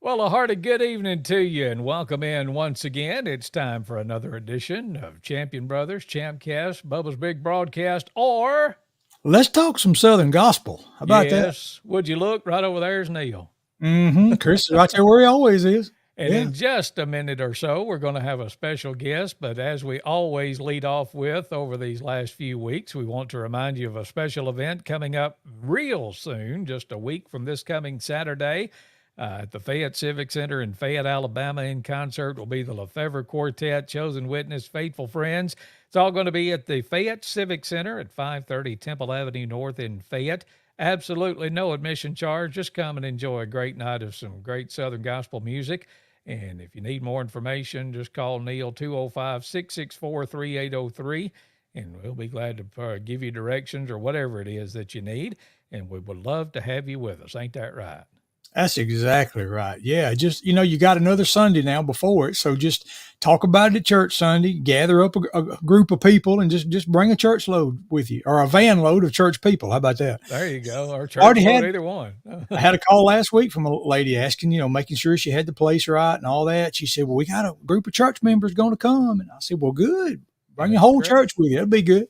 Well, a hearty good evening to you and welcome in once again. It's time for another edition of Champion Brothers, ChampCast, Bubba's Big Broadcast, or, Let's talk some Southern gospel. How about that? yes, would you look, right over there's Neal. Chris is right there where he always is. And Yeah. in just a minute or so, we're going to have a special guest. But as we always lead off with over these last few weeks, we want to remind you of a special event coming up real soon, just a week from this coming Saturday. At the Fayette Civic Center in Fayette, Alabama. In concert will be the Lefevre Quartet, Chosen Witness, Faithful Friends. It's all going to be at the Fayette Civic Center at 530 Temple Avenue North in Fayette. Absolutely no admission charge. Just come and enjoy a great night of some great Southern gospel music. And if you need more information, just call Neal 205-664-3803, and we'll be glad to give you directions or whatever it is that you need. And we would love to have you with us. Ain't that right? That's exactly right. Yeah, just you got another Sunday now before it, so just talk about it at church Sunday. Gather up a group of people and just bring a church load with you, or a van load of church people. How about that? There you go. Or church Already load, had either one. I had a call last week from a lady asking, making sure she had the place right and all that. She said, "Well, we got a group of church members going to come," and I said, "Well, good. Bring your That's whole great. church with you. That'd be good."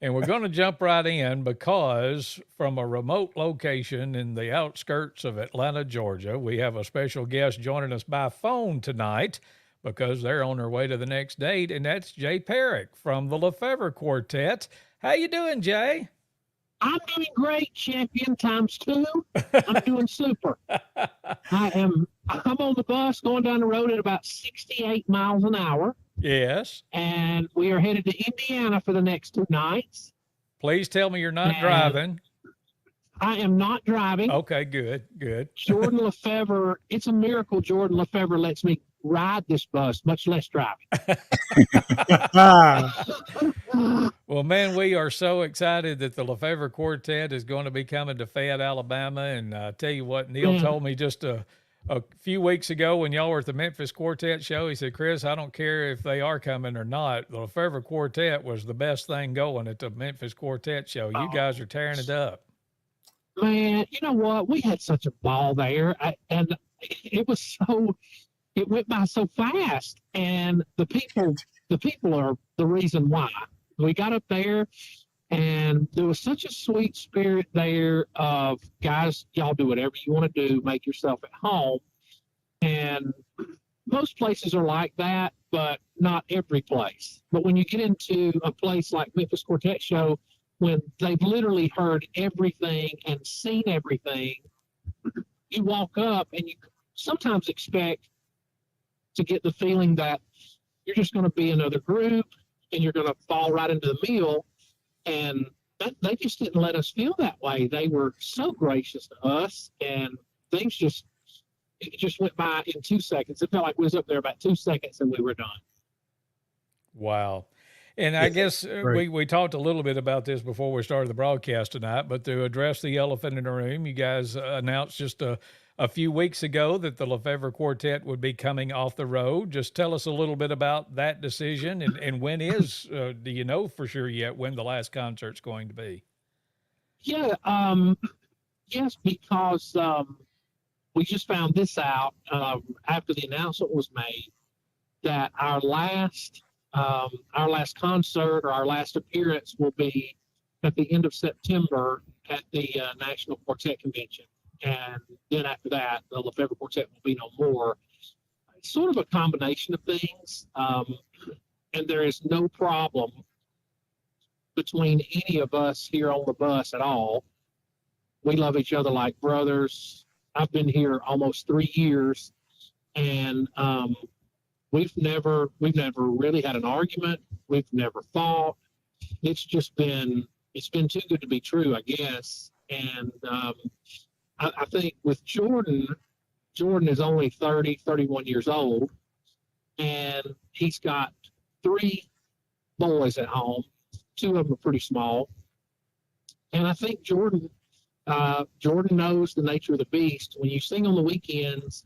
And we're going to jump right in because from a remote location in the outskirts of Atlanta, Georgia, we have a special guest joining us by phone tonight because they're on their way to the next date, and that's Jay Perrick from the Lefevre Quartet. How you doing, Jay? I'm doing great, champion times two. I'm doing super. I'm on the bus going down the road at about 68 miles an hour, Yes. and we are headed to Indiana for the next 2 nights. Please tell me you're not And driving. I am not driving. Okay, good, good. Jordan Lefevre, it's a miracle Jordan Lefevre lets me ride this bus, much less driving. Well, man, we are so excited that the Lefevre Quartet is going to be coming to Fayette, Alabama. And I tell you what, Neal Man, told me just a few weeks ago when y'all were at the Memphis Quartet show, he said, Chris, I don't care if they are coming or not. The Lefevre Quartet was the best thing going at the Memphis Quartet show. You guys are tearing it up. man, you know what? We had such a ball there, and it was so. It went by so fast, and the people are the reason why. We got up there, and there was such a sweet spirit there of guys, y'all do whatever you want to do, make yourself at home. And most places are like that, but not every place. But when you get into a place like Memphis Quartet Show, when they've literally heard everything and seen everything, you walk up and you sometimes expect to get the feeling that you're just going to be another group and you're going to fall right into the meal. And they just didn't let us feel that way. They were so gracious to us, and it just went by in 2 seconds. It felt like we was up there about 2 seconds and we were done. Wow. And I guess Great. we talked a little bit about this before we started the broadcast tonight, but to address the elephant in the room, you guys announced just a few weeks ago that the Lefevre Quartet would be coming off the road. Just tell us a little bit about that decision and when do you know for sure yet when the last concert's going to be? Yeah, yes, because we just found this out after the announcement was made that our last concert or our last appearance will be at the end of September at the National Quartet Convention. And then after that, the Lefevre Quartet will be no more. It's sort of a combination of things. And there is no problem between any of us here on the bus at all. We love each other like brothers. I've been here almost 3 years, and we've never really had an argument. We've never fought. It's been too good to be true, I guess. And I think with Jordan is only 30, 31 years old, and he's got 3 boys at home. 2 of them are pretty small. And I think Jordan knows the nature of the beast. When you sing on the weekends,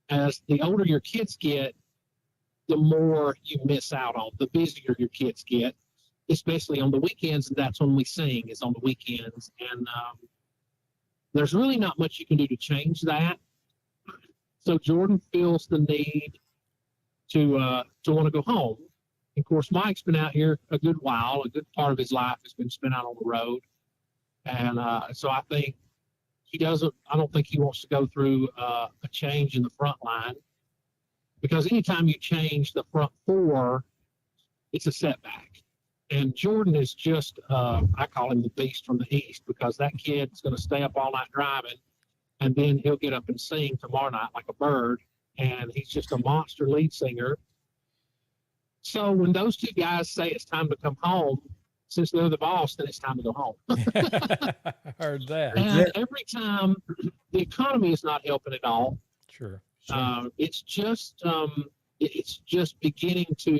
as the older your kids get, the more you miss out on, the busier your kids get, especially on the weekends. And that's when we sing, is on the weekends. And there's really not much you can do to change that. So Jordan feels the need to want to go home. Of course, Mike's been out here a good while. A good part of his life has been spent out on the road, and so I think he doesn't. I don't think he wants to go through a change in the front line, because anytime you change the front four, it's a setback. And Jordan is just, I call him the beast from the East, because that kid's going to stay up all night driving, and then he'll get up and sing tomorrow night like a bird. And he's just a monster lead singer. So when those two guys say it's time to come home, since they're the boss, then it's time to go home. Heard that. And every time, the economy is not helping at all. Sure. It's just beginning to,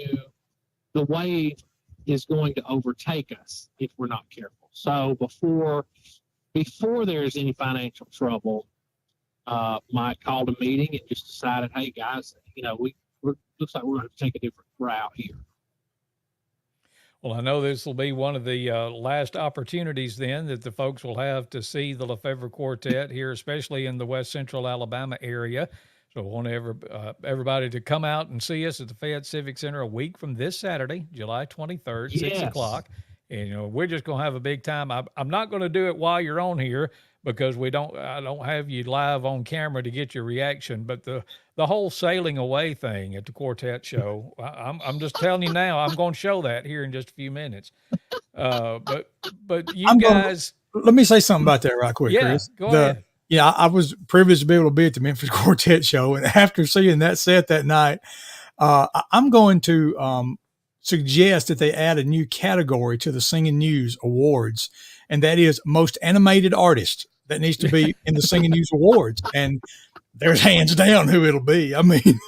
the wave is going to overtake us if we're not careful. So before there's any financial trouble, Mike called a meeting and just decided, hey guys, looks like we're going to take a different route here. Well, I know this will be one of the last opportunities then that the folks will have to see the Lefevre Quartet here, especially in the West Central Alabama area. So I want everybody to come out and see us at the Fayette Civic Center a week from this Saturday, July 23rd, 6 o'clock. And, we're just going to have a big time. I'm not going to do it while you're on here, because I don't have you live on camera to get your reaction. But the whole sailing away thing at the quartet show, I'm just telling you now, I'm going to show that here in just a few minutes. But you guys, let me say something about that right quick, Chris. Go ahead. Yeah, I was privileged to be able to be at the Memphis Quartet show, and after seeing that set that night, I'm going to suggest that they add a new category to the Singing News Awards, and that is most animated artist. That needs to be in the Singing News Awards, and there's hands down who it'll be. I mean,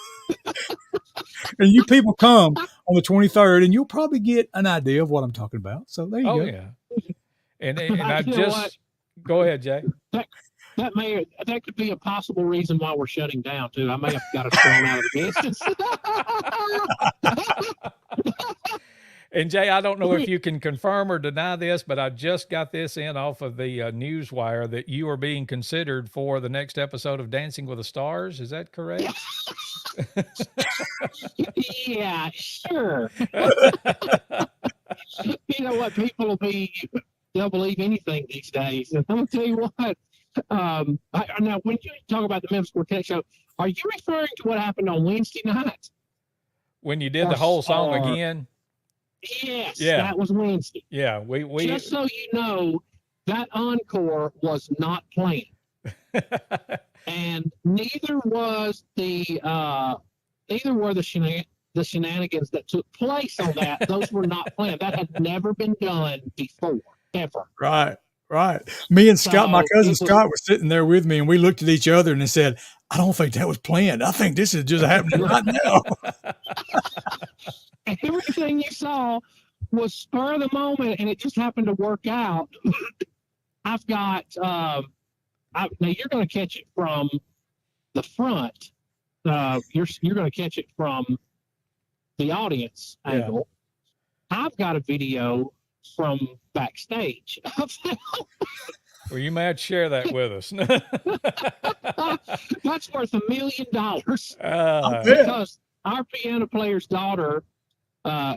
and you people come on the 23rd, and you'll probably get an idea of what I'm talking about. So there you go. Yeah. And I just go ahead, Jay. That could be a possible reason why we're shutting down too. I may have got us thrown out of the business. And Jay, I don't know if you can confirm or deny this, but I just got this in off of the Newswire that you are being considered for the next episode of Dancing with the Stars. Is that correct? Yeah, sure. You know what? They'll believe anything these days. And I'm going to tell you what. Now, when you talk about the Memphis Quartet show, are you referring to what happened on Wednesday night? When you did the whole song again? Yes, that was Wednesday. Yeah, we just so you know, that encore was not planned, and neither were the shenanigans that took place on that. Those were not planned. That had never been done before, ever. Right. Me and Scott, my cousin Scott, was sitting there with me, and we looked at each other and said, "I don't think that was planned. I think this is just happening right now." Everything you saw was spur of the moment, and it just happened to work out. I've got now you're going to catch it from the front. You're going to catch it from the audience angle. I've got a video from backstage. Well, you might share that with us. That's worth $1 million. Because our piano player's daughter,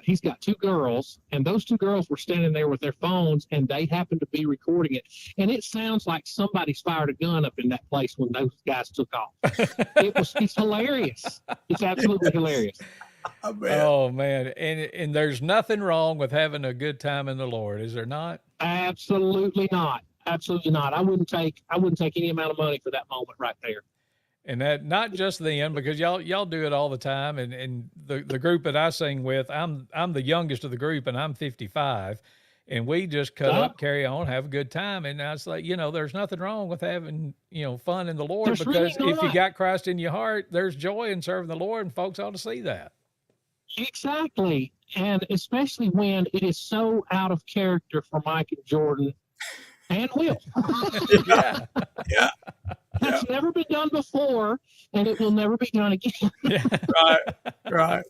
he's got two girls, and those two girls were standing there with their phones, and they happened to be recording it. And it sounds like somebody's fired a gun up in that place when those guys took off. It's hilarious. It's absolutely hilarious. Oh man. And there's nothing wrong with having a good time in the Lord, is there not? Absolutely not. Absolutely not. I wouldn't take any amount of money for that moment right there. And that not just then, because y'all do it all the time. And the group that I sing with, I'm the youngest of the group, and I'm 55, and we just cut up, carry on, have a good time. And I was like, there's nothing wrong with having, fun in the Lord, there's because really if you got Christ in your heart, there's joy in serving the Lord, and folks ought to see that. Exactly. And especially when it is so out of character for Mike and Jordan and Will. Yeah. That's never been done before, and it will never be done again. Right.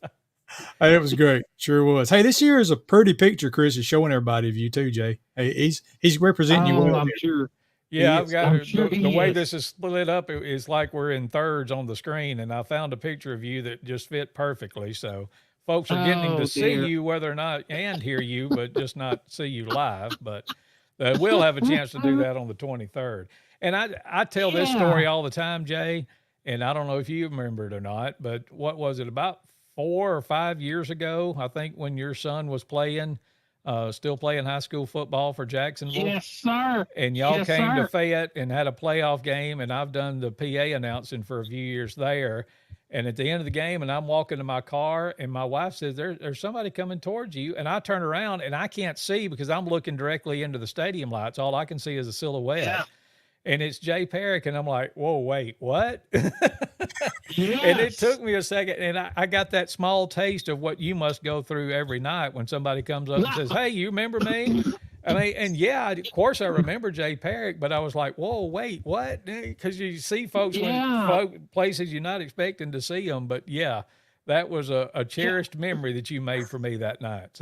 Hey, it was great. Sure was. Hey, this year is a pretty picture Chris is showing everybody of you too, Jay. Hey, he's representing you well. I'm sure. Yeah, I've got I'm sure the he way is. this is split up is like we're in thirds on the screen, and I found a picture of you that just fit perfectly. So folks are getting to Oh see dear. you whether or not and hear you, but just not see you live. But we'll have a chance to do that on the 23rd. And I tell this Yeah. story all the time, Jay, and I don't know if you remember it or not, but what was it, about 4 or 5 years ago? I think when your son was playing, still playing high school football for Jacksonville, Yes, sir. and y'all Yes, came to sir. Fayette and had a playoff game, and I've done the PA announcing for a few years there. And at the end of the game, and I'm walking to my car, and my wife says, there's somebody coming towards you. And I turn around and I can't see because I'm looking directly into the stadium lights. All I can see is a silhouette. Yeah. And it's Jay Perrick. And I'm like, whoa, wait, what? And it Yes. took me a second. And I got that small taste of what you must go through every night when somebody comes up and says, hey, you remember me? I mean, and yeah, of course I remember Jay Perrick, but I was like, whoa, wait, what? Because you see folks when Yeah. places you're not expecting to see them. But yeah, that was a Yeah. cherished memory that you made for me that night.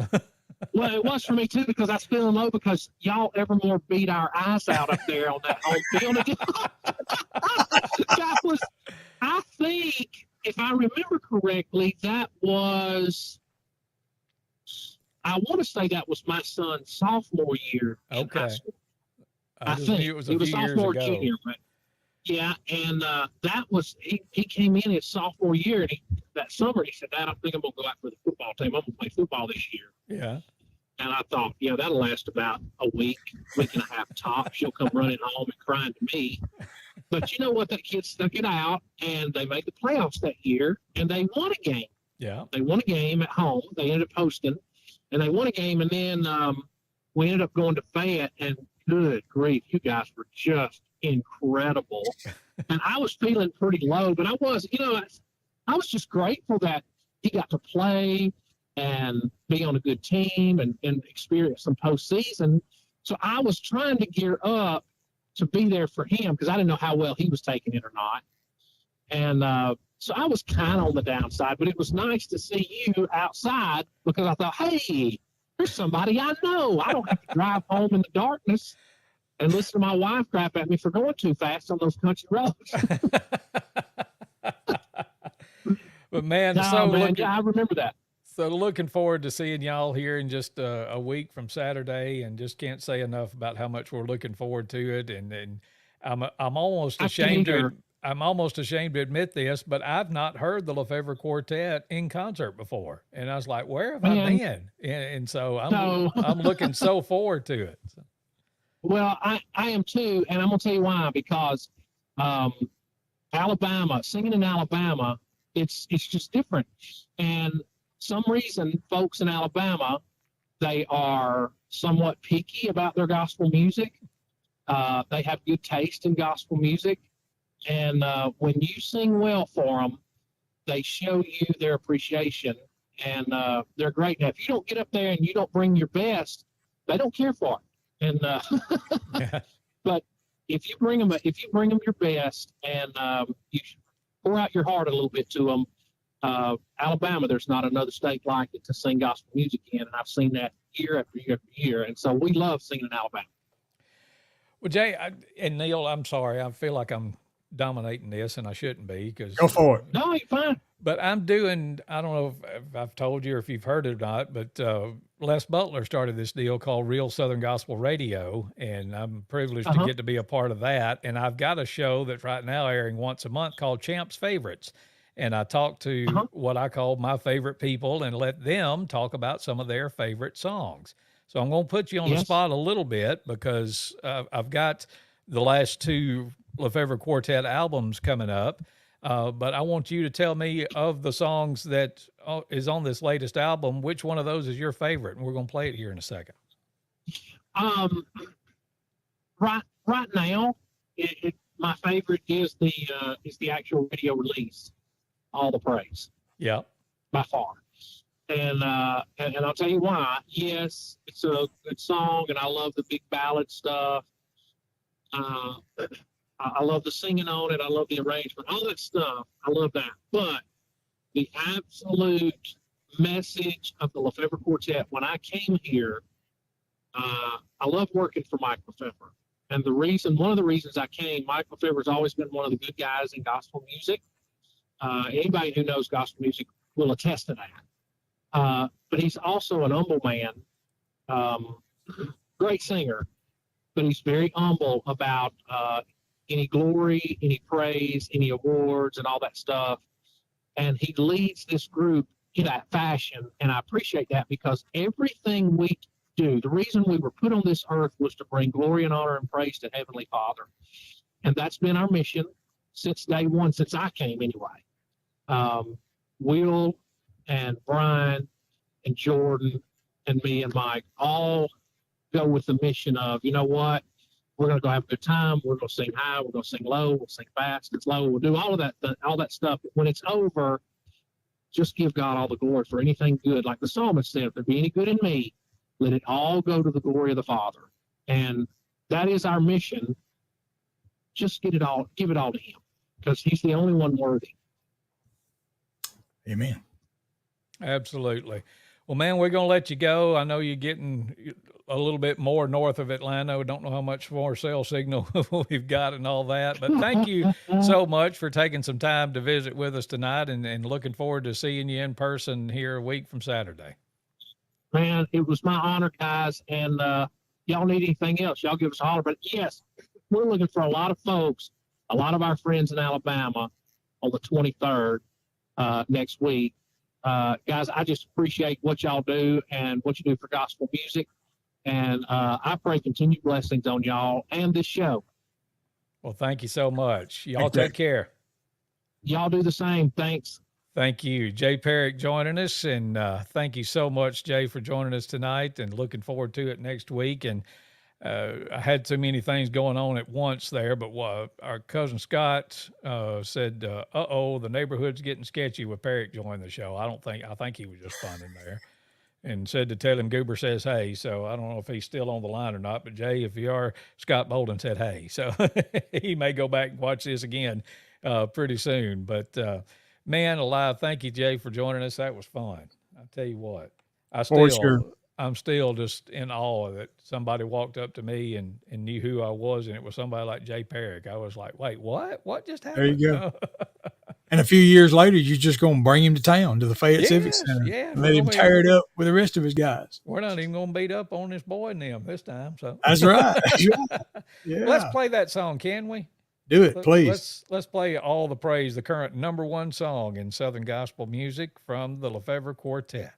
Well, it was for me too because I was feeling low because y'all evermore beat our eyes out up there on that home field. That was, I think, if I remember correctly, that was. I want to say that was my son's sophomore year in high Okay. school. I I just think knew it was a it was few years sophomore, ago. junior, but yeah, and that was he came in his sophomore year, and that summer he said, "Dad, I think I'm gonna go out for the football team. I'm gonna play football this year." Yeah. And I thought, yeah, that'll last about a week and a half tops. She'll come running home and crying to me. But you know what? That kid stuck it out, and they made the playoffs that year, and they won a game. Yeah. They won a game at home. They ended up hosting, and they won a game. And then we ended up going to Fayette, and good grief, you guys were just incredible. And I was feeling pretty low, but I was, I was just grateful that he got to play and be on a good team and experience some postseason. So I was trying to gear up to be there for him because I didn't know how well he was taking it or not. And so I was kind of on the downside, but it was nice to see you outside because I thought, hey, there's somebody I know. I don't have to drive home in the darkness and listen to my wife crap at me for going too fast on those country roads. But man, No, man, yeah, I remember that. So looking forward to seeing y'all here in just a week from Saturday, and just can't say enough about how much we're looking forward to it. And I'm almost ashamed I'm almost ashamed to admit this, but I've not heard the Lefevre Quartet in concert before, and I was like, where have I been? And so I'm looking so forward to it. Well, I am too, and I'm gonna tell you why. Because Alabama, singing in Alabama, it's just different. And some reason, folks in Alabama, they are somewhat picky about their gospel music. They have good taste in gospel music, and when you sing well for them, they show you their appreciation, and they're great. Now, if you don't get up there and you don't bring your best, they don't care for it. And Yeah. but if you bring them your best, and you pour out your heart a little bit to them, Alabama, there's not another state like it to sing gospel music in, and I've seen that year after year after year, and so we love singing in Alabama. Well, Jay and Neal, I'm sorry. I feel like I'm dominating this, and I shouldn't be because. Go for it. No, you're fine. But I'm doing, I don't know if I've told you or if you've heard it or not, but Les Butler started this deal called Real Southern Gospel Radio, and I'm privileged to get to be a part of that. And I've got a show that's right now airing once a month called Champ's Favorites. And I talk to what I call my favorite people and let them talk about some of their favorite songs. So I'm going to put you on the spot a little bit because I've got the last two Lefevre Quartet albums coming up. But I want you to tell me of the songs that is on this latest album, which one of those is your favorite? And we're going to play it here in a second. Right now, my favorite is the actual radio release, All the Praise. Yeah, by far. And I'll tell you why. Yes, it's a good song, and I love the big ballad stuff. I love the singing on it. I love the arrangement, all that stuff. I love that. But the absolute message of the Lefevre Quartet, when I came here, I love working for Mike Lefevre. And one of the reasons I came, Michael Lefebvre's always been one of the good guys in gospel music. Anybody who knows gospel music will attest to that. But he's also an humble man, great singer, but he's very humble about any glory, any praise, any awards, and all that stuff. And he leads this group in that fashion. And I appreciate that, because everything we do, the reason we were put on this earth was to bring glory and honor and praise to Heavenly Father. And that's been our mission since day one, since I came anyway. Will and Brian and Jordan and me and Mike all go with the mission of, you know what, we're going to go have a good time. We're going to sing high. We're going to sing low. We'll sing fast and slow. We'll do all of that stuff. But when it's over, just give God all the glory for anything good. Like the psalmist said, if there be any good in me, let it all go to the glory of the Father. And that is our mission. Just give it all to him, because he's the only one worthy. Amen. Absolutely. Well, man, we're going to let you go. I know you're getting a little bit more north of Atlanta. We don't know how much more cell signal we've got and all that. But thank you so much for taking some time to visit with us tonight, and looking forward to seeing you in person here a week from Saturday. Man, it was my honor, guys. And y'all need anything else, y'all give us a holler. But yes, we're looking for a lot of folks, a lot of our friends in Alabama on the 23rd next week. Guys, I just appreciate what y'all do and what you do for gospel music. And I pray continued blessings on y'all and this show. Well, thank you so much. Y'all take care. Y'all do the same. Thanks. Thank you. Jay Perrick joining us. And thank you so much, Jay, for joining us tonight, and looking forward to it next week. And I had so many things going on at once there, but our cousin Scott said, the neighborhood's getting sketchy with Perrick joining the show. I think he was just funning there, and said to tell him Goober says hey. So I don't know if he's still on the line or not, but Jay, if you are, Scott Bolden said hey. So he may go back and watch this again pretty soon. But man alive, thank you, Jay, for joining us. That was fun. I'll tell you what, I'm still just in awe that somebody walked up to me and knew who I was, and it was somebody like Jay Perrick. I was like, wait, what? What just happened? There you go. And a few years later, you're just going to bring him to town, to the Fayette Civic Center. Yeah. And let him tear it up with the rest of his guys. We're not even going to beat up on this boy and them this time. So That's right. Yeah. Let's play that song, can we? Do it, please. Let's play All the Praise, the current #1 song in Southern gospel music from the Lefebvre Quartet.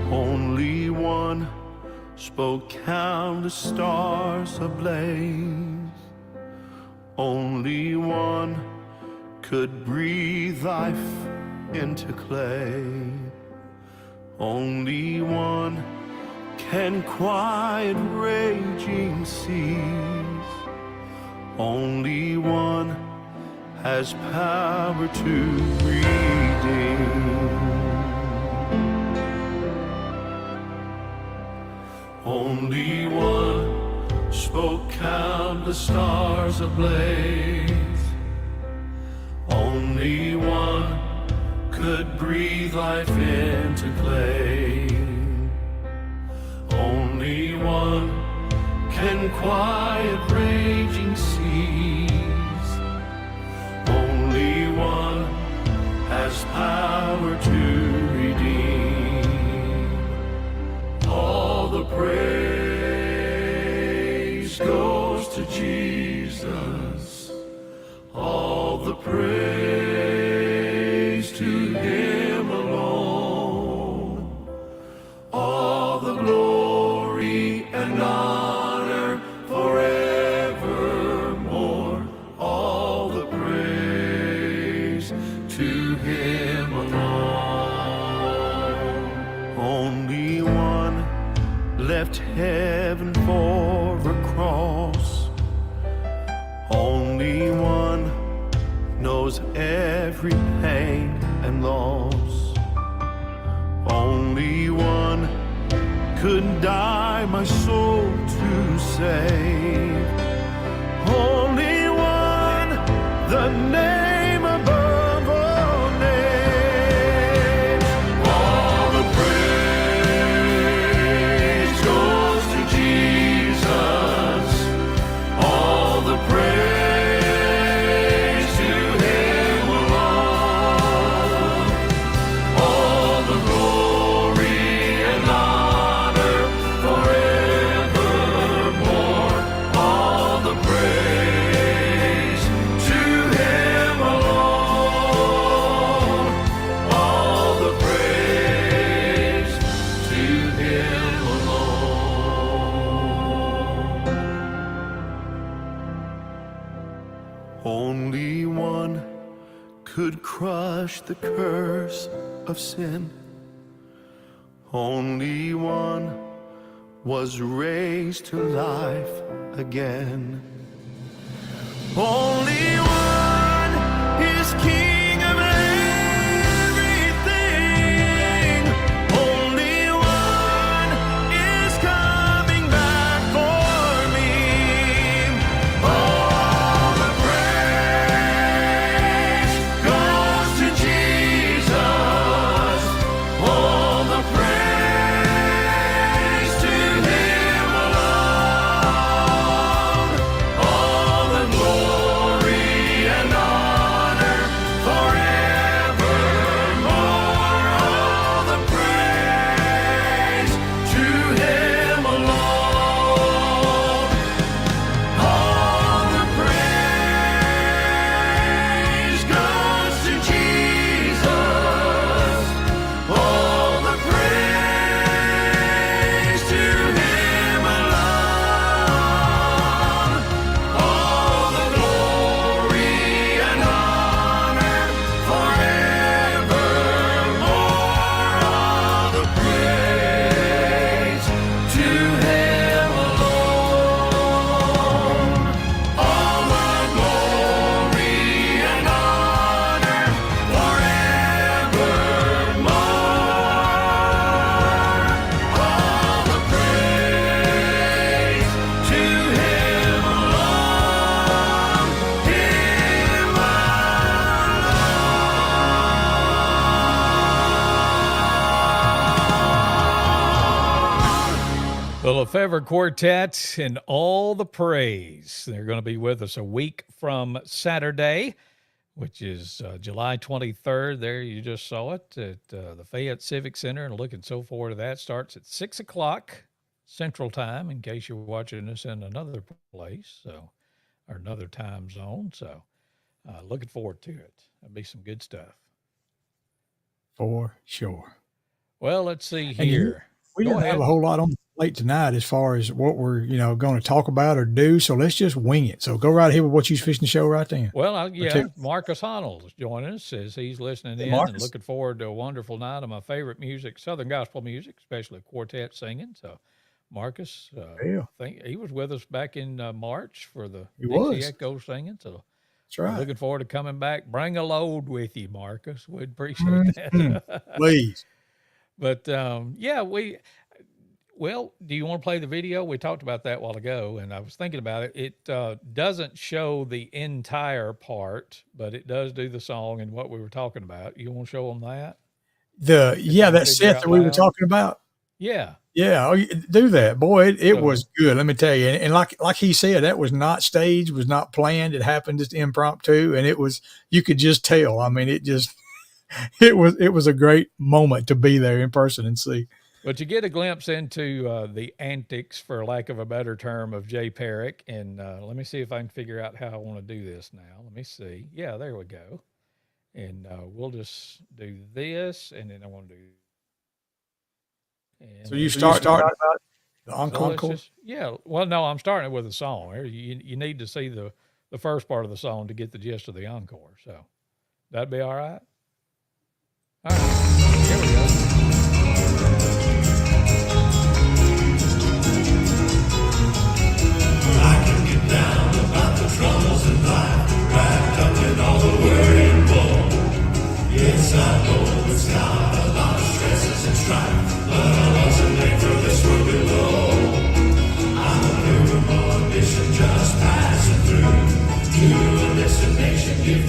Only one spoke countless stars ablaze. Only one could breathe life into clay. Only one can quiet raging seas. Only one has power to redeem. Only one spoke countless stars ablaze. Only one could breathe life into clay. Only one can quiet raging seas. Only one has power to redeem. All the praise goes to Jesus. All the praise to him alone. All the glory and honor forevermore. All the praise to him alone. Only one left heaven for a cross. Only one knows every pain and loss. Only one could die my soul to save. Only one the name above all names. All the praise goes to Jesus. All the praise to Him alone. All the glory and honor forevermore. All the praise to Him alone. All the praise to Him alone. Only one could crush the curse of sin. Only one was raised to life again. Only one is King of everything. Only one is coming back for me. All the praise goes to Jesus. All the praise to Him alone. All the glory and honor forevermore. All the praise to Him alone. All the praise goes to Jesus. All the praise to Him alone. All the glory and honor forevermore. All the praise to Him alone. All the glory and honor forevermore. All the praise to Him alone. Him alone. The Lefevre Quartet and All the Praise. They're going to be with us a week from Saturday, which is July 23rd. There, you just saw it at the Fayette Civic Center, and looking so forward to that. Starts at 6 o'clock Central Time, in case you're watching us in another place, so, or another time zone. So, looking forward to it. That'll be some good stuff. For sure. Well, let's see And here. We Go didn't have ahead. a whole lot on the plate tonight as far as what we're, going to talk about or do. So let's just wing it. So go right ahead with what you're fixing to show right then. Well, two. yeah, Marcus Honnold is joining us, says he's listening in and Marcus. looking forward to a wonderful night of my favorite music, Southern gospel music, especially quartet singing. So, Marcus, Yeah, I think he was with us back in March for the He Dixie was. Echo singing. So, that's right. looking forward to coming back. Bring a load with you, Marcus. We'd appreciate that. Please. But yeah, well, do you want to play the video? We talked about that a while ago, and I was thinking about it. It doesn't show the entire part, but it does do the song and what we were talking about. You want to show them that? That figure set out that we were loud. talking about. Yeah. Yeah, do that, boy. It So- was good. Let me tell you, and like he said, that was not staged, was not planned. It happened just impromptu, and it was. You could just tell. I mean, it just. It was a great moment to be there in person and see. But you get a glimpse into the antics, for lack of a better term, of Jay Perrick. And let me see if I can figure out how I want to do this now. Let me see. Yeah, there we go. And we'll just do this, and then I want to do. And So you start talking about the so let's encore. yeah. Well, no, I'm starting it with a song. You need to see the first part of the song to get the gist of the encore. So that'd be all right. All right. Here we go. I can get down about the troubles in life, wrapped up in all the worry and woe. Yes, I know it's got a lot of stresses and strife, but I wasn't made for this world below. I'm a pilgrim on a mission, just passing through to a destination. Give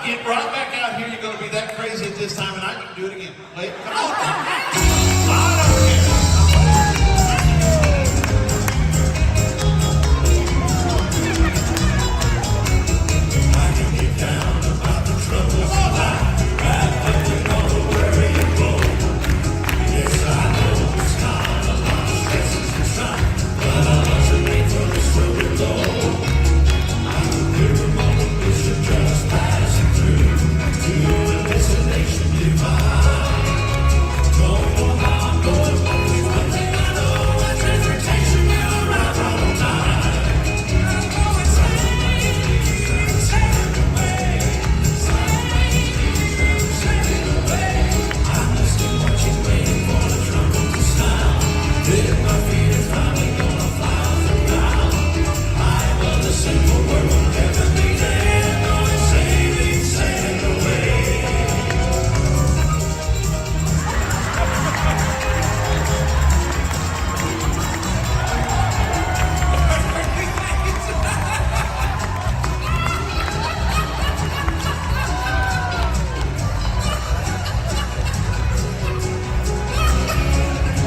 Get right back out here. You're going to be that crazy at this time, and I can do it again. Wait, come on. I don't care. I can get down about the troubles of life, wrapped up in all the worry and woe. Yes, I know it's not a lot of stresses and strife, but I wasn't made for this road alone. I'm a pilgrim on a mission, just passing through to a destination divine. Don't know how I'm going, but there's one thing I know: that transportation will arrive right on time. I'm going sailing away, sailing away. I'm listening, watching, waiting for the trumpet to sound. Lift my feet and finally gonna fly off the ground. I love the simple word will never be there. Going sailing, sailing away.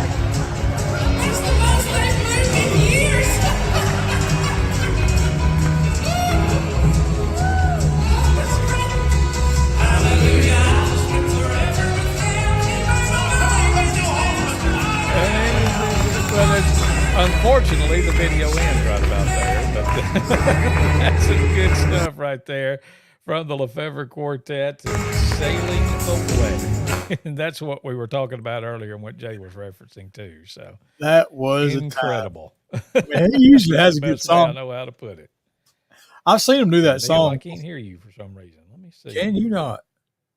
That's the most they've moved in years. That's great. Hallelujah. I'll spend forever with them. Well, unfortunately, the video ends right about there, but that's some good stuff right there from the Lefevre Quartet, Sailing Away. And that's what we were talking about earlier and what Jay was referencing too. So That was incredible. Man, he usually has a good Best way I song. know how to put it. I've seen him do that Neil, I song. can't hear you for some reason. Let me see. Can you not?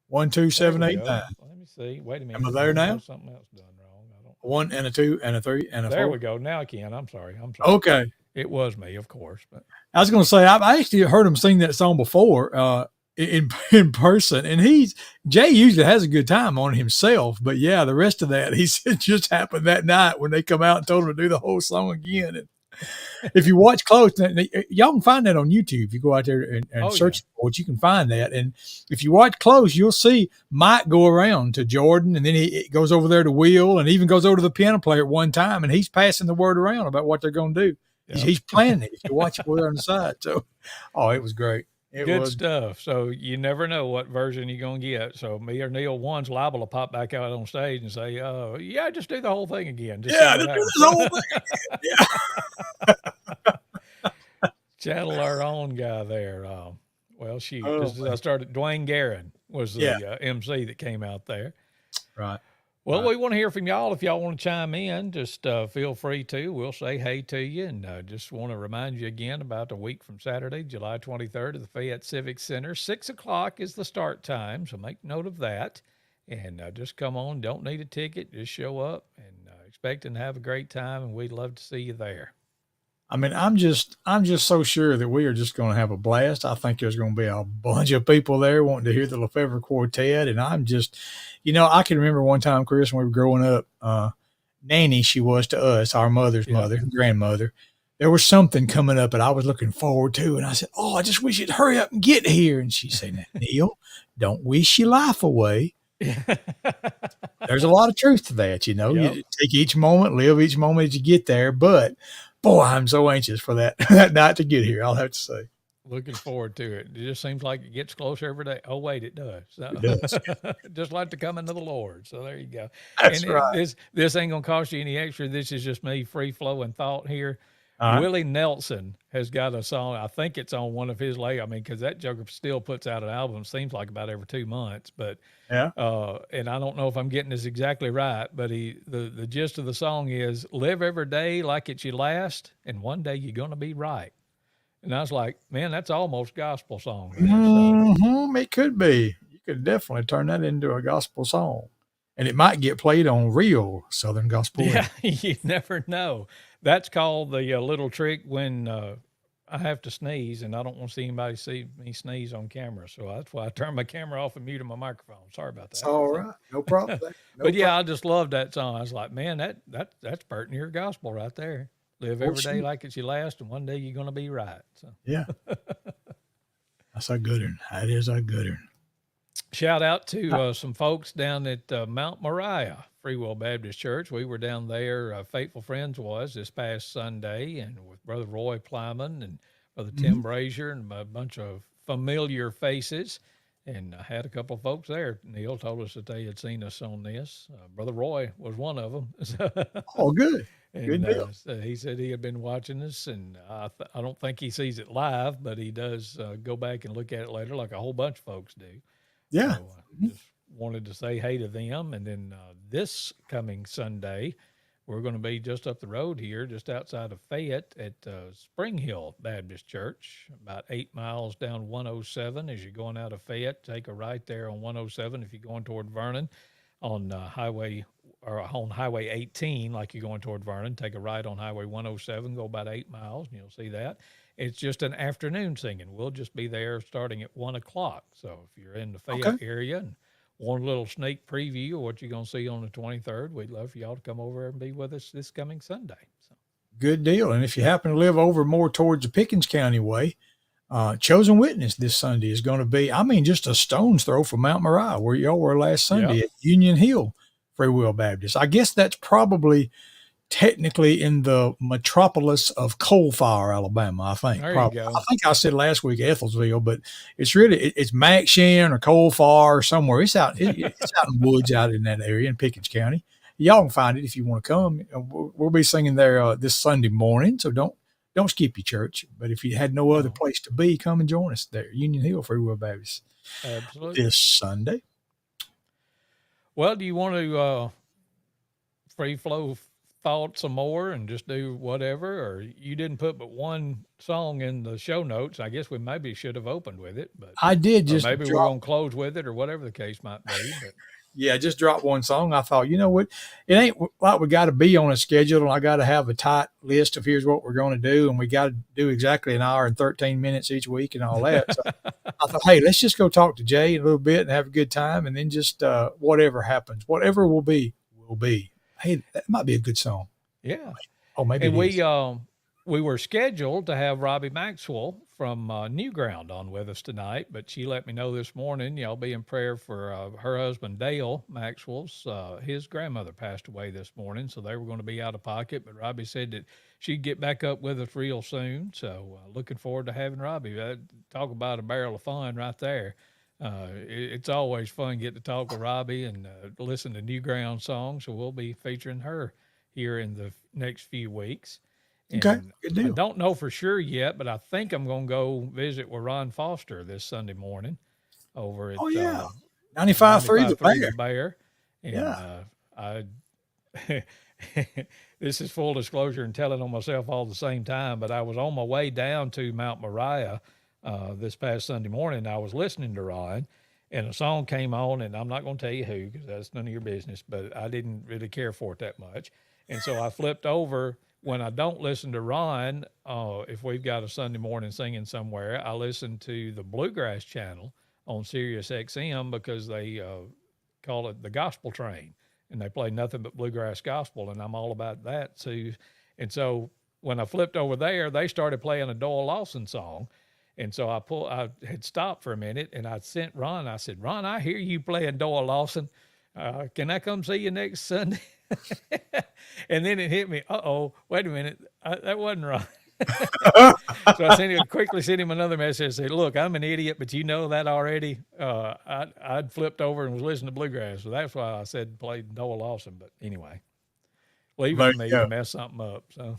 1, 2, There 7, we 8, go. 9. Let me see. Wait a minute. Am I there Maybe now? there's something else done wrong. I don't. 1 and a 2 and a 3 and a 4. There we go. Now I can. I'm sorry. I'm sorry. Okay. It was me, of course, but I was going to say, I actually heard him sing that song before in person, and Jay usually has a good time on himself, but yeah, the rest of that, he said, just happened that night when they come out and told him to do the whole song again. And if you watch close, y'all can find that on YouTube. If you go out there and Oh, search for it, you can find that. And if you watch close, you'll see Mike go around to Jordan, and then he goes over there to Will, and even goes over to the piano player at one time, and he's passing the word around about what they're going to do. Yep. He's planning it. If you watch it over there on the side. So, it was great. It good was stuff. So you never know what version you're going to get. So me or Neil, one's liable to pop back out on stage and say, yeah, just do the whole thing again. Just yeah, see this what happens." whole thing. Channel our own guy there. Well, shoot. Oh, Just as I started, Dwayne Guerin was the MC that came out there. Right. Well, Right. we want to hear from y'all. If y'all want to chime in, just feel free to. We'll say hey to you. And just want to remind you again about a week from Saturday, July 23rd at the Fayette Civic Center. 6 o'clock is the start time, so make note of that. And just come on. Don't need a ticket. Just show up and expecting to have a great time, and we'd love to see you there. I mean, I'm just so sure that we are just going to have a blast. I think there's going to be a bunch of people there wanting to hear the Lefevre Quartet. And I'm just, I can remember one time, Chris, when we were growing up, Nanny, she was to us, our mother's mother, grandmother. There was something coming up that I was looking forward to. And I said, I just wish you'd hurry up and get here. And she said, Neil, don't wish your life away. There's a lot of truth to that, Yep. You take each moment, live each moment as you get there. But boy, I'm so anxious for that night to get here, I'll have to say. Looking forward to it. It just seems like it gets closer every day. Oh, wait, it does. So, It does. just like to come into the Lord. So there you go. That's and right. This ain't going to cost you any extra. This is just me free flowing thought here. All right. Willie Nelson has got a song. I think it's on one of his because that joker still puts out an album, seems like about every 2 months. But Yeah. and I don't know if I'm getting this exactly right, but the gist of the song is live every day like it's your last, and one day you're going to be right. And I was like, man, that's almost gospel song. There, so. Mm-hmm. It could be. You could definitely turn that into a gospel song. And it might get played on real Southern gospel. Yeah, you never know. That's called the little trick when I have to sneeze, and I don't want to see anybody see me sneeze on camera. So that's why I turned my camera off and muted my microphone. Sorry about that. It's all right. No problem. But yeah, I just love that song. I was like, man, that's Burton Ear gospel right there. Live every day like it's your last, and one day you're going to be right. So Yeah. That's a good one. That is a good one. Shout out to some folks down at Mount Moriah Free Will Baptist Church. We were down there. Faithful Friends was this past Sunday, and with Brother Roy Plyman and Brother Tim Brazier and a bunch of familiar faces. And I had a couple of folks there. Neal told us that they had seen us on this. Brother Roy was one of them. Oh, good. Good And deal. so he said he had been watching us, and I don't think he sees it live, but he does go back and look at it later, like a whole bunch of folks do. Yeah. So just wanted to say hey to them. And then this coming Sunday, we're going to be just up the road here, just outside of Fayette at Spring Hill Baptist Church, about 8 miles down 107. As you're going out of Fayette, take a right there on 107 if you're going toward Vernon on Highway 18, like you're going toward Vernon. Take a right on Highway 107, go about 8 miles, and you'll see that. It's just an afternoon singing. We'll just be there starting at 1 o'clock. So if you're in the Fayette area and want a little sneak preview of what you're going to see on the 23rd, we'd love for y'all to come over and be with us this coming Sunday. So. Good deal. And if you happen to live over more towards the Pickens County way, Chosen Witness this Sunday is going to be, just a stone's throw from Mount Moriah, where y'all were last Sunday at Union Hill Free Will Baptist. I guess that's probably technically in the metropolis of Coal Fire, Alabama, I think. There Probably. you go. I think I said last week Ethelsville, but it's really, it's Maction or Coal Fire or somewhere. It's out, it's out in the woods out in that area in Pickens County. Y'all can find it if you want to come. We'll be singing there this Sunday morning, so don't skip your church. But if you had no other place to be, come and join us there, Union Hill Free Will Baptist. Absolutely. This Sunday. Well, do you want to free flow thought some more and just do whatever? Or you didn't put but one song in the show notes. I guess we maybe should have opened with it, but I did just maybe we're going to close with it or whatever the case might be. But. Yeah, just dropped one song. I thought, you know what? It ain't like we got to be on a schedule and I got to have a tight list of here's what we're going to do. And we got to do exactly an hour and 13 minutes each week and all that. So I thought, hey, let's just go talk to Jay a little bit and have a good time. And then just whatever happens, whatever will be, will be. Hey, that might be a good song. Yeah. Oh, maybe and it is. We were scheduled to have Robbie Maxwell from New Ground on with us tonight, but she let me know this morning, y'all be in prayer for her husband, Dale Maxwell's, his grandmother passed away this morning, so they were going to be out of pocket, but Robbie said that she'd get back up with us real soon, so looking forward to having Robbie. Talk about a barrel of fun right there. It's always fun getting to talk with Robbie and listen to New Ground songs, so we'll be featuring her here in the next few weeks. And Okay, good deal. I don't know for sure yet, but I think I'm going to go visit with Ron Foster this Sunday morning over at 95.3 The Bear. Bear. And Yeah. This is full disclosure and telling on myself all the same time, but I was on my way down to Mount Moriah this past Sunday morning. I was listening to Ron, and a song came on, and I'm not going to tell you who because that's none of your business, but I didn't really care for it that much. And so I flipped over. When I don't listen to Ron, if we've got a Sunday morning singing somewhere, I listen to the Bluegrass channel on Sirius XM because they call it the Gospel Train, and they play nothing but bluegrass gospel, and I'm all about that too. And so when I flipped over there, they started playing a Doyle Lawson song. And so I had stopped for a minute, and I sent Ron. I said, Ron, I hear you playing Doyle Lawson. Can I come see you next Sunday? And then it hit me. Wait a minute. That wasn't right. So I quickly sent him another message. I said, look, I'm an idiot, but you know that already. I'd flipped over and was listening to bluegrass. So that's why I said play Doyle Lawson. But anyway, leaving me to mess something up. So.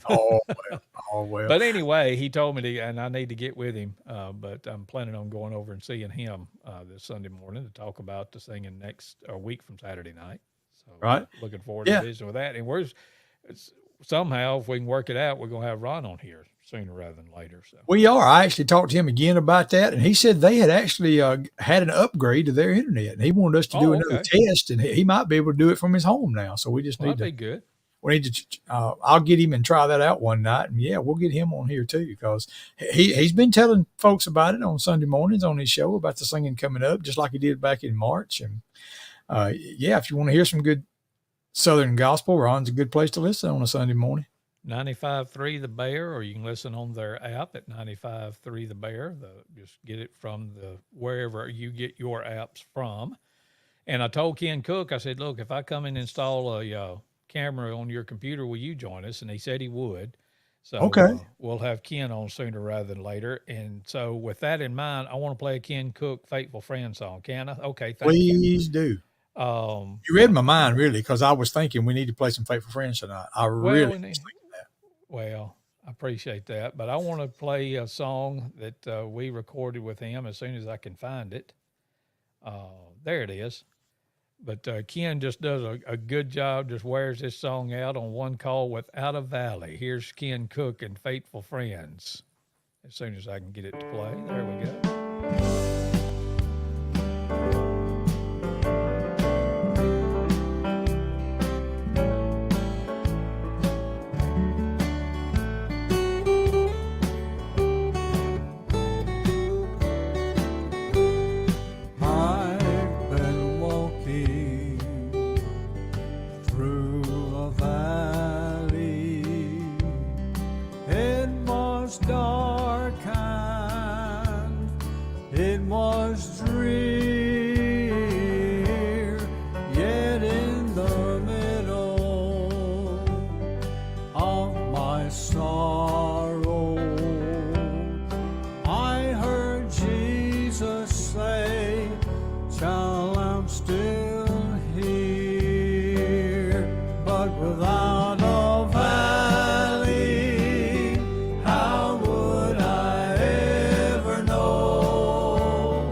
Oh, well. But anyway, he told me to, and I need to get with him. But I'm planning on going over and seeing him this Sunday morning to talk about the singing next week from Saturday night. So right. Looking forward to visiting with that. And somehow, if we can work it out, we're going to have Ron on here sooner rather than later. So we are. I actually talked to him again about that, and he said they had actually had an upgrade to their internet, and he wanted us to do another test, and he might be able to do it from his home now. So we just need that'd be good. We need to. I'll get him and try that out one night, and we'll get him on here too because he's been telling folks about it on Sunday mornings on his show about the singing coming up, just like he did back in March. And if you want to hear some good Southern gospel, Ron's a good place to listen on a Sunday morning. 95.3 The Bear, or you can listen on their app at 95.3 The Bear. Just get it from wherever you get your apps from. And I told Ken Cook, I said, look, if I come and install a camera on your computer, will you join us? And he said he would. So Okay. we'll have Ken on sooner rather than later. And so with that in mind, I want to play a Ken Cook Faithful Friend song. Can I? Okay, thank you. Please do. Um, You read my mind, really, because I was thinking we need to play some Faithful Friends tonight. I well, really we was need, thinking that. well, I appreciate that. But I want to play a song that we recorded with him as soon as I can find it. There it is. But Ken just does a good job, just wears this song out on one call without a valley. Here's Ken Cook and Faithful Friends. As soon as I can get it to play. There we go. I've been walking through a valley. It was dark and it was drear, yet in the middle of my sorrow, I heard Jesus say, "Child, I'm still here," but without a valley, how would I ever know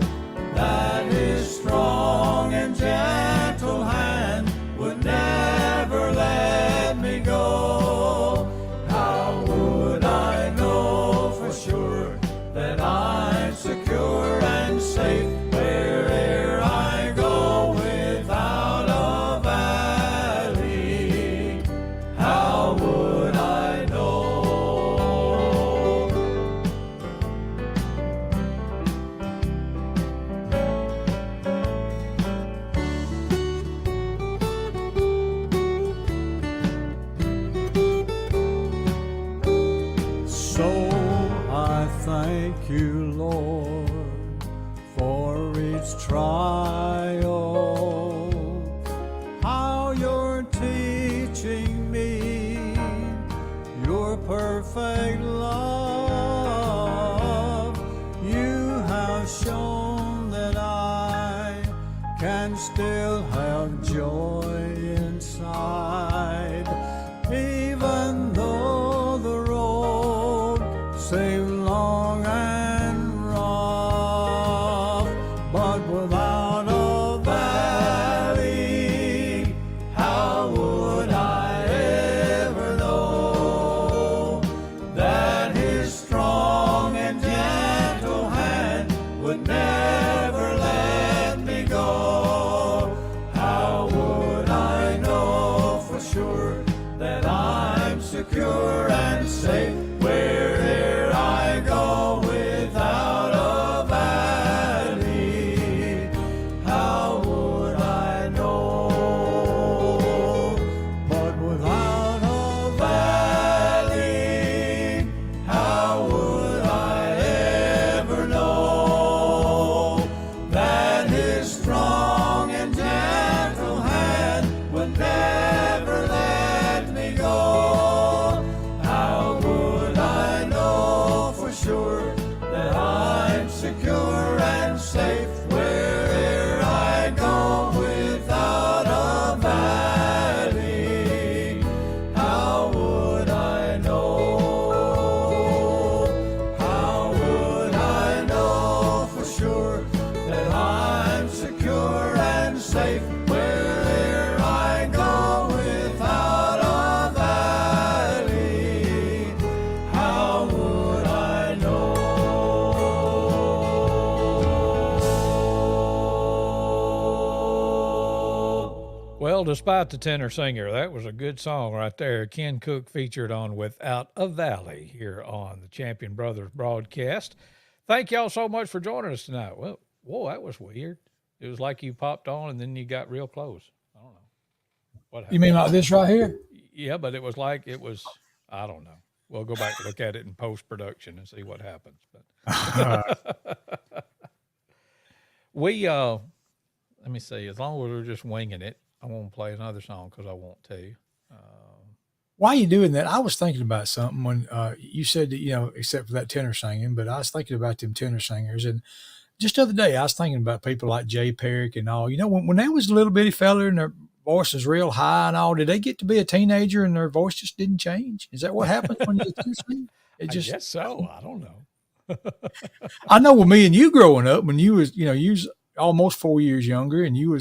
that His strong and gentle hand would never let me go? How would I know for sure that I'm secure and safe where'er I go without a valley? How would I know? So I thank you, Lord, for each trial, how you're teaching me your perfect love. You have shown that I can still have joy inside, even though the road seems long and rough. But without a valley, how would I ever know that His strong and gentle hand would never let me go? How would I know for sure that I'm secure and safe where'er I go without a valley? How would I know? But without a valley, how would I ever know that His strong and gentle hand would never let me go? How would I know for sure that I'm secure and safe where'er I go without a valley? How would I know? How would I know for sure that I'm secure and safe where'er I go without a valley? How would I know? Well, despite the tenor singer, that was a good song right there. Ken Cook featured on Without a Valley here on the Champion Brothers broadcast. Thank y'all so much for joining us tonight. Well, whoa, that was weird. It was like you popped on and then you got real close. I don't know what You happened. mean like this right here? Yeah, but it was like it was I don't know. We'll go back and look at it in post production and see what happens. But we let me see. As long as we're just winging it, I won't play another song because I want to. While you doing that, I was thinking about something when you said that, except for that tenor singing, but I was thinking about them tenor singers. And just the other day, I was thinking about people like Jay Perrick and all. When they was a little bitty fella and their voice was real high and all, did they get to be a teenager and their voice just didn't change? Is that what happens when you're a tenor singer? I guess so. I don't know. I know with me and you growing up, when you was almost 4 years younger and you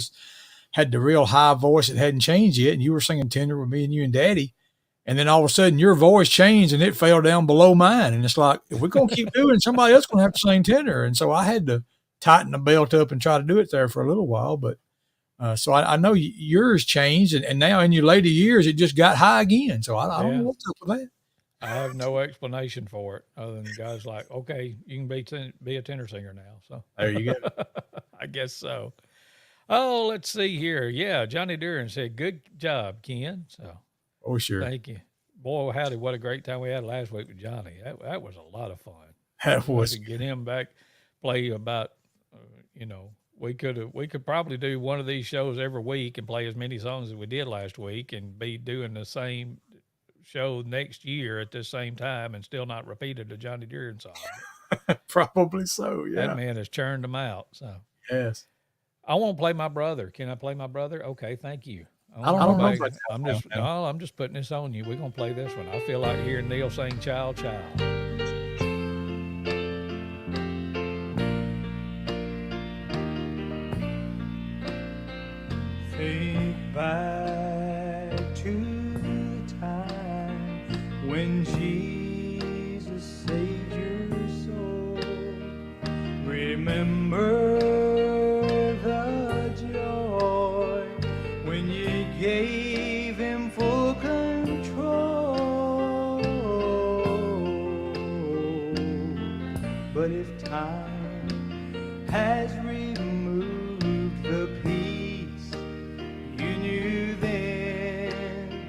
had the real high voice that hadn't changed yet, and you were singing tenor with me and you and Daddy. And then all of a sudden your voice changed and it fell down below mine. And it's like, if we're going to keep doing it, somebody else going to have to sing tenor. And so I had to tighten the belt up and try to do it there for a little while. But so I know yours changed. And now in your later years, it just got high again. So I don't know what's up with that. I have no explanation for it other than guys like, okay, you can be a tenor singer now. So There you go. I guess so. Oh, let's see here. Yeah, Johnny Duran said, good job, Ken. So Oh, sure. thank you. Boy, howdy, what a great time we had last week with Johnny. That was a lot of fun. That was To get him back, play about, we could probably do one of these shows every week and play as many songs as we did last week and be doing the same show next year at the same time and still not repeated the Johnny Duran song. probably so. Yeah. That man has churned them out. So Yes. I won't play my brother. Can I play my brother? Okay, thank you. I don't know about that I'm just putting this on you. We're gonna play this one. I feel like hearing Neal sing "Child, Child." Think back to the time when Jesus saved your soul. Remember the joy when you gave him full control. But if time has removed the peace you knew then,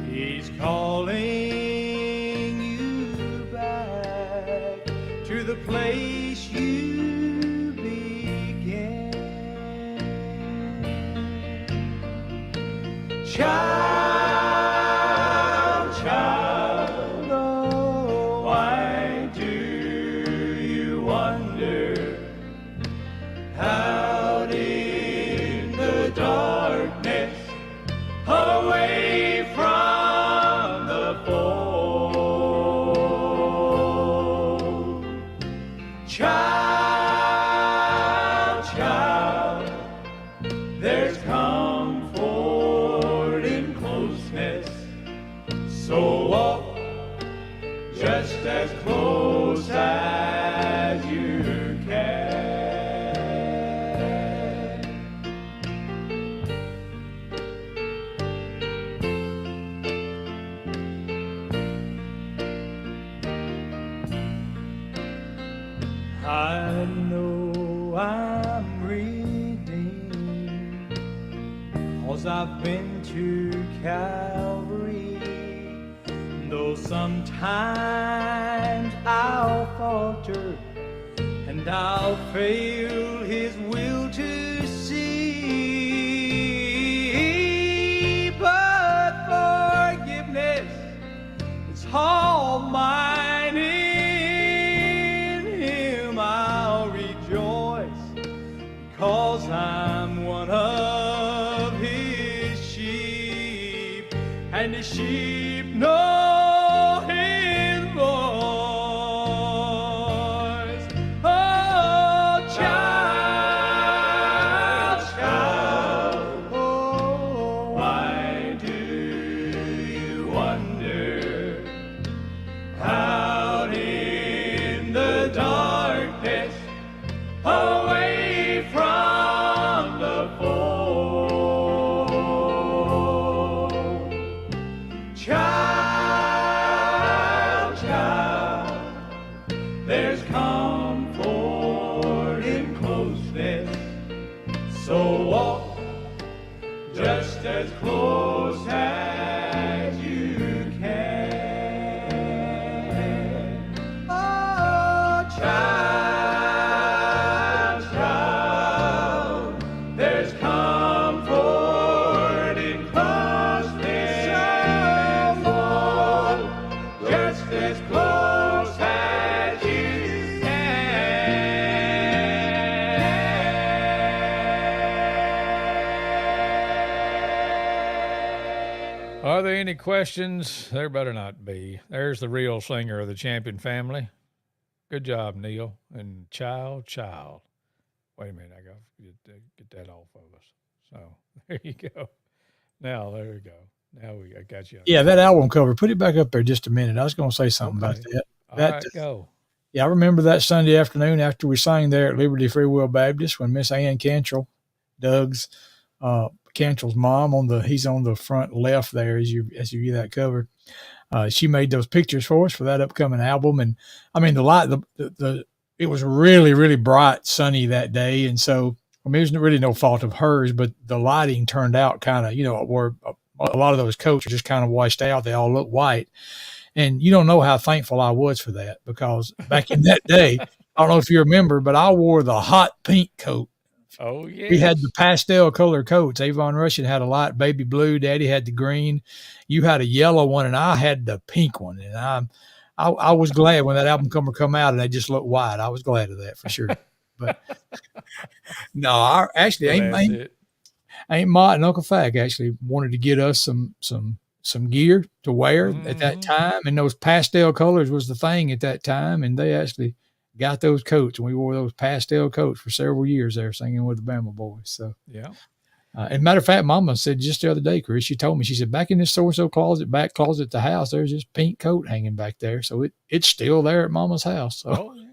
he's calling you back to the place you began. Child, child, oh, why do you wonder out in the darkness, away from the fold? Child, child, there's comfort in closeness, so walk just as close as you can. I know I'm redeemed, 'cause I've been to Calvary. Though sometimes I'll falter and I'll fail his will to see, but forgiveness is all mine. In him I'll rejoice, 'cause I'm one of his sheep, and the sheep know his voice. Oh, child, child, oh, why do you wonder how as close as you can. Are there any questions? There better not be. There's the real singer of the Champion family. Good job, Neal. And child. Wait a minute, I got to get that off of us. So there you go. Now, there we go. Now I got you. Yeah, that album cover. Put it back up there just a minute. I was going to say something about Okay. that. All That right, go. Yeah, I remember that Sunday afternoon after we sang there at Liberty Free Will Baptist when Miss Ann Cantrell, Doug's Cantrell's mom, he's on the front left there as you view that cover. She made those pictures for us for that upcoming album, and I mean it was really, really bright, sunny that day, and so I mean, there's really no fault of hers, but the lighting turned out kind of, where a lot of those coats are just kind of washed out. They all look white. And you don't know how thankful I was for that, because back in that day, I don't know if you remember, but I wore the hot pink coat. Oh, yeah. We had the pastel color coats. Avon Russian had a light baby blue. Daddy had the green. You had a yellow one, and I had the pink one. And I was glad when that album cover come out and they just looked white. I was glad of that for sure. But no, Aunt Mott and Uncle Fack actually wanted to get us some gear to wear at that time, and those pastel colors was the thing at that time, and they actually got those coats, and we wore those pastel coats for several years there singing with the Bama Boys. So yeah. And matter of fact, Mama said just the other day, Chris, she told me, she said, back in this so-and-so back closet at the house, there's this pink coat hanging back there. So it's still there at Mama's house. So. Oh, yeah.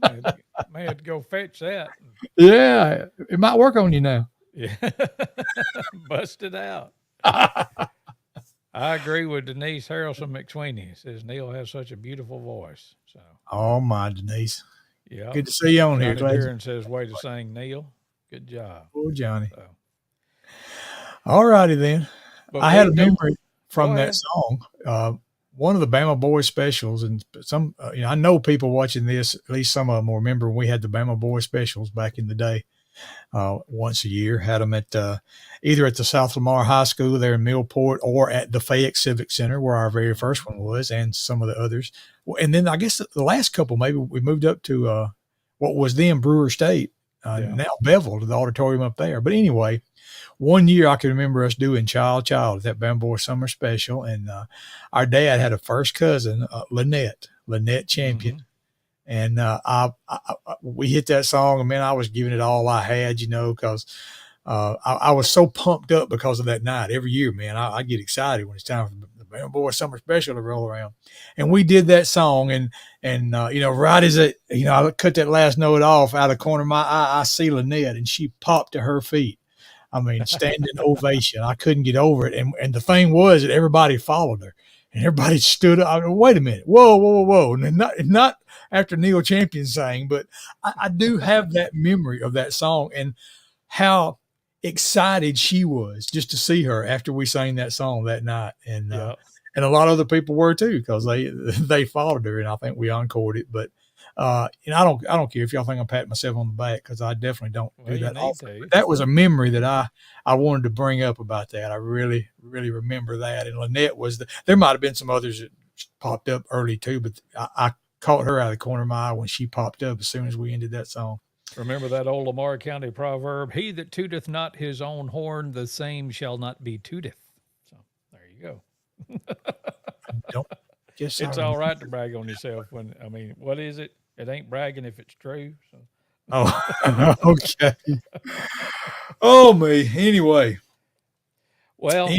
I may have to go fetch that. Yeah, it might work on you now. Yeah. Bust it out. I agree with Denise Harrelson McSweeney. Says Neal has such a beautiful voice. So, oh my, Denise. yeah. Good to see you on here. Johnny Deeren says, way to sing, Neal. Good job. Poor Johnny. So, all righty then. but I had a we memory from Go that ahead. song. One of the Bama Boys specials, and some, I know people watching this, at least some of them will remember when we had the Bama Boys specials back in the day. Once a year, had them at either at the South Lamar High School there in Millport, or at the Fayette Civic Center where our very first one was, and some of the others. And then I guess the last couple, maybe we moved up to what was then Brewer State, now Bevel, to the auditorium up there. But anyway, one year I can remember us doing Child at that Bama Boy Summer Special, and our dad had a first cousin, Lynette Champion. And we hit that song, and man, I was giving it all I had, because I was so pumped up because of that night. Every year, man, I get excited when it's time for the Bama Boy Summer Special to roll around. And we did that song, and right as it, I cut that last note off, out of the corner of my eye, I see Lynette, and she popped to her feet. I mean, standing ovation. I couldn't get over it. And the thing was that everybody followed her, and everybody stood up. I mean, wait a minute. Whoa. And not after Neal Champion sang, but I do have that memory of that song and how excited she was just to see her after we sang that song that night. And and a lot of other people were too, because they followed her, and I think we encored it. But I don't care if y'all think I'm patting myself on the back, because I definitely don't do that often. But that was a memory that I wanted to bring up about that. I really, really remember that. And Lynette was there might have been some others that popped up early too, but I caught her out of the corner of my eye when she popped up as soon as we ended that song. remember that old Lamar County proverb, he that tooteth not his own horn, the same shall not be tooteth. So there you go. Don't guess It's all right to brag on yourself what is it? It ain't bragging if it's true. So. Oh, okay. Oh, me. Anyway. Well,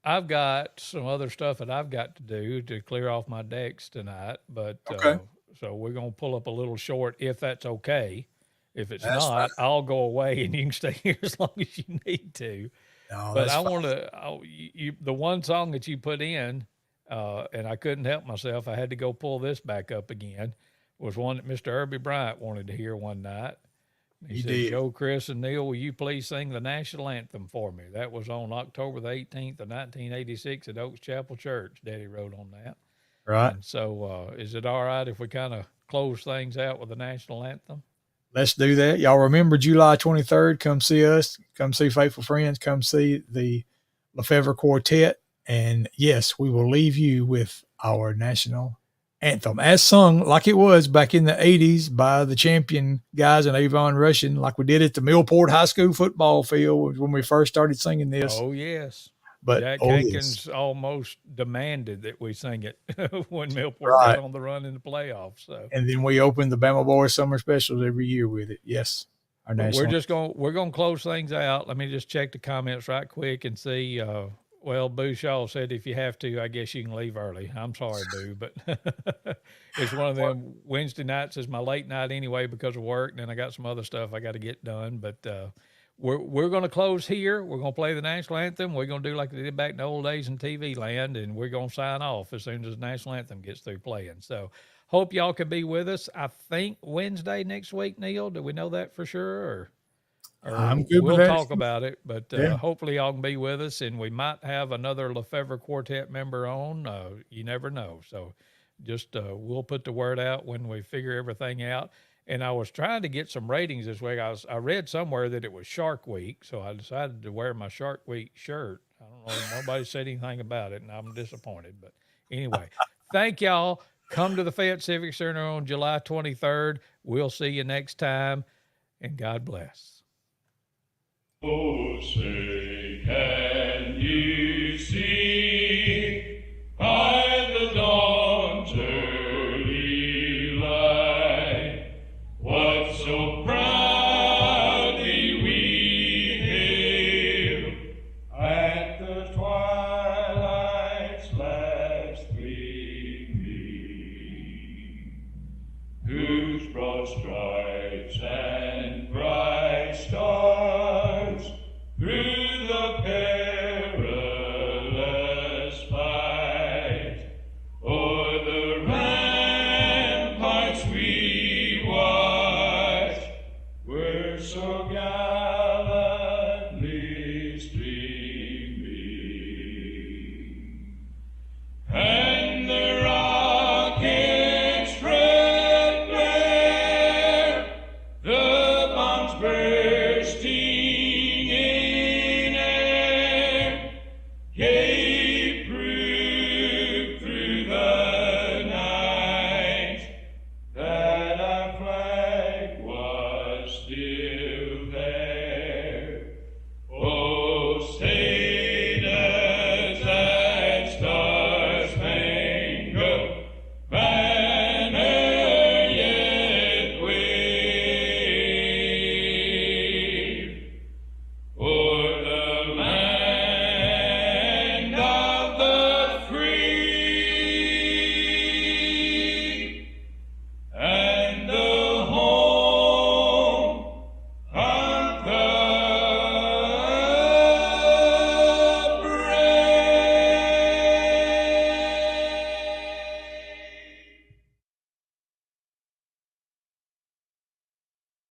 I've got some other stuff that I've got to do to clear off my decks tonight, but Okay. So we're going to pull up a little short if that's okay. If it's That's not, I'll go away and you can stay here as long as you need to. No, But that's I fine. want to, the one song that you put in, and I couldn't help myself, I had to go pull this back up again, was one that Mr. Herbie Bryant wanted to hear one night. He said, did. Joe, Chris, and Neal, will you please sing the national anthem for me? That was on October the 18th of 1986 at Oaks Chapel Church. Daddy wrote on that. Right. And so is it all right if we kind of close things out with the national anthem? Let's do that. Y'all remember July 23rd? Come see us. Come see Faithful Friends. Come see the Lefevre Quartet. And yes, we will leave you with our national anthem, as sung like it was back in the 80s by the champion guys in Avon Russian, like we did at the Millport High School football field when we first started singing this. Oh, yes. But, Jack oh, yes. Hankins almost demanded that we sing it when Millport Right. got on the run in the playoffs. So And then we opened the Bama Boys Summer Specials every year with it. Yes. Our but national. we're gonna close things out. Let me just check the comments right quick and see. Well, Boo Shaw said if you have to, I guess you can leave early. I'm sorry, Boo, but it's one of them. Wednesday nights is my late night anyway because of work, and then I got some other stuff I got to get done. But we're going to close here. We're going to play the national anthem. We're going to do like they did back in the old days in TV land, and we're going to sign off as soon as the national anthem gets through playing. So hope y'all can be with us. I think Wednesday next week, Neil. Do we know that for sure? Or I'm good with we'll that. talk about it, but Yeah. hopefully y'all can be with us, and we might have another Lefevre Quartet member on. You never know. So just we'll put the word out when we figure everything out. And I was trying to get some ratings this week. I read somewhere that it was Shark Week, so I decided to wear my Shark Week shirt. I don't know. Nobody said anything about it, and I'm disappointed. But anyway, thank y'all. Come to the Fayette Civic Center on July 23rd. We'll see you next time, and God bless. Oh, say, can ye see by the dawn's early light what so proudly we hailed at the twilight's last gleaming, whose broad stripes